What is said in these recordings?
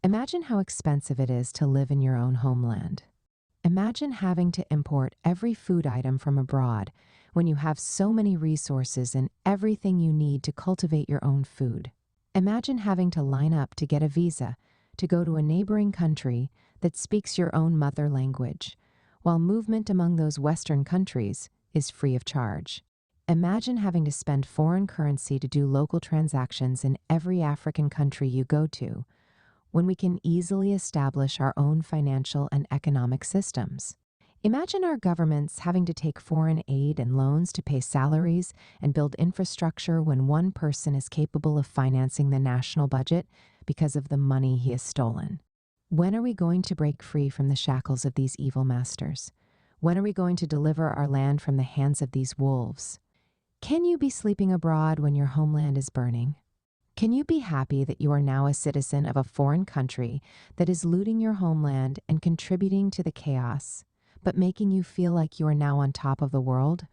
Imagine how expensive it is to live in your own homeland. Imagine having to import every food item from abroad when you have so many resources and everything you need to cultivate your own food. Imagine having to line up to get a visa to go to a neighboring country that speaks your own mother language, while movement among those Western countries is free of charge. Imagine having to spend foreign currency to do local transactions in every African country you go to, when we can easily establish our own financial and economic systems. Imagine our governments having to take foreign aid and loans to pay salaries and build infrastructure when one person is capable of financing the national budget because of the money he has stolen. When are we going to break free from the shackles of these evil masters? When are we going to deliver our land from the hands of these wolves? Can you be sleeping abroad when your homeland is burning? Can you be happy that you are now a citizen of a foreign country that is looting your homeland and contributing to the chaos, but making you feel like you are now on top of the world?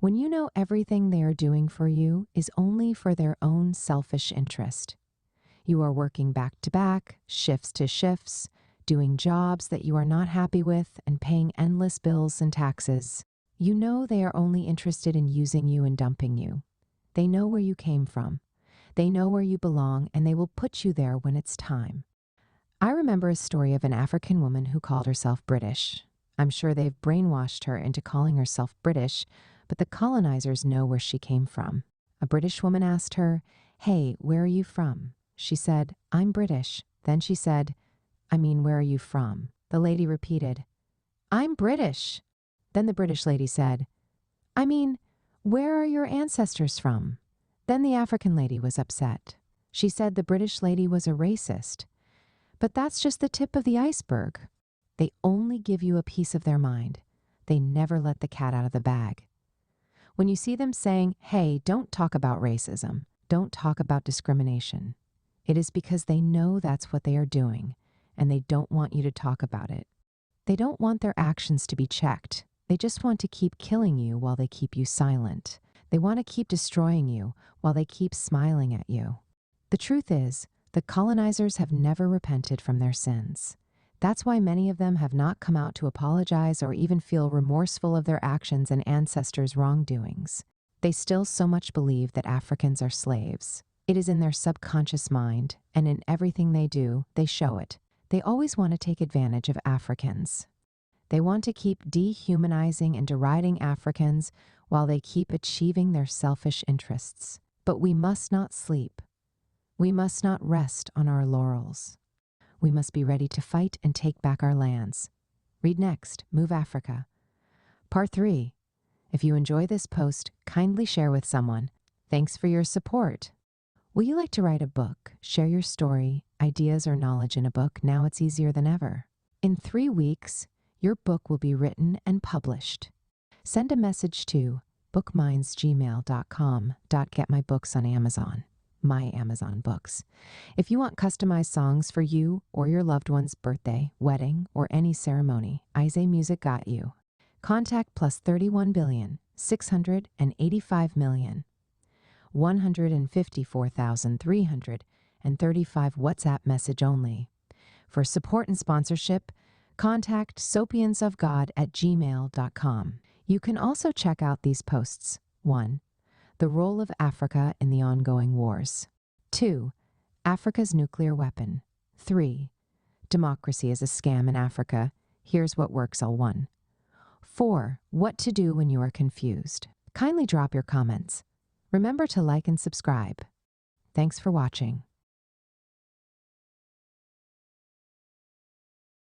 When you know everything they are doing for you is only for their own selfish interest. You are working back to back, shifts to shifts, doing jobs that you are not happy with and paying endless bills and taxes. You know they are only interested in using you and dumping you. They know where you came from. They know where you belong, and they will put you there when it's time. I remember a story of an African woman who called herself British. I'm sure they've brainwashed her into calling herself British, but the colonizers know where she came from. A British woman asked her, "Hey, where are you from?" She said, "I'm British." Then she said, "Where are you from?" The lady repeated, "I'm British." Then the British lady said, "Where are your ancestors from?" Then the African lady was upset. She said the British lady was a racist. But that's just the tip of the iceberg. They only give you a piece of their mind. They never let the cat out of the bag. When you see them saying, "Hey, don't talk about racism, don't talk about discrimination," it is because they know that's what they are doing, and they don't want you to talk about it. They don't want their actions to be checked. They just want to keep killing you while they keep you silent. They want to keep destroying you while they keep smiling at you. The truth is, the colonizers have never repented from their sins. That's why many of them have not come out to apologize or even feel remorseful of their actions and ancestors' wrongdoings. They still so much believe that Africans are slaves. It is in their subconscious mind, and in everything they do, they show it. They always want to take advantage of Africans. They want to keep dehumanizing and deriding Africans while they keep achieving their selfish interests. But we must not sleep. We must not rest on our laurels. We must be ready to fight and take back our lands. Read next, Move Africa. Part 3. If you enjoy this post, kindly share with someone. Thanks for your support. Would you like to write a book, share your story, ideas, or knowledge in a book? Now it's easier than ever. In 3 weeks, your book will be written and published. Send a message to bookmindsgmail.com. Get my books on Amazon, my Amazon books. If you want customized songs for you or your loved one's birthday, wedding, or any ceremony, Ize Music got you. Contact +31 billion 685 million 154,335 WhatsApp message only. For support and sponsorship, contact sopiansofgod@gmail.com. You can also check out these posts. 1. The role of Africa in the ongoing wars. 2. Africa's nuclear weapon. 3. Democracy is a scam in Africa. Here's what works. All 1. 4. What to do when you are confused. Kindly drop your comments. Remember to like and subscribe. Thanks for watching.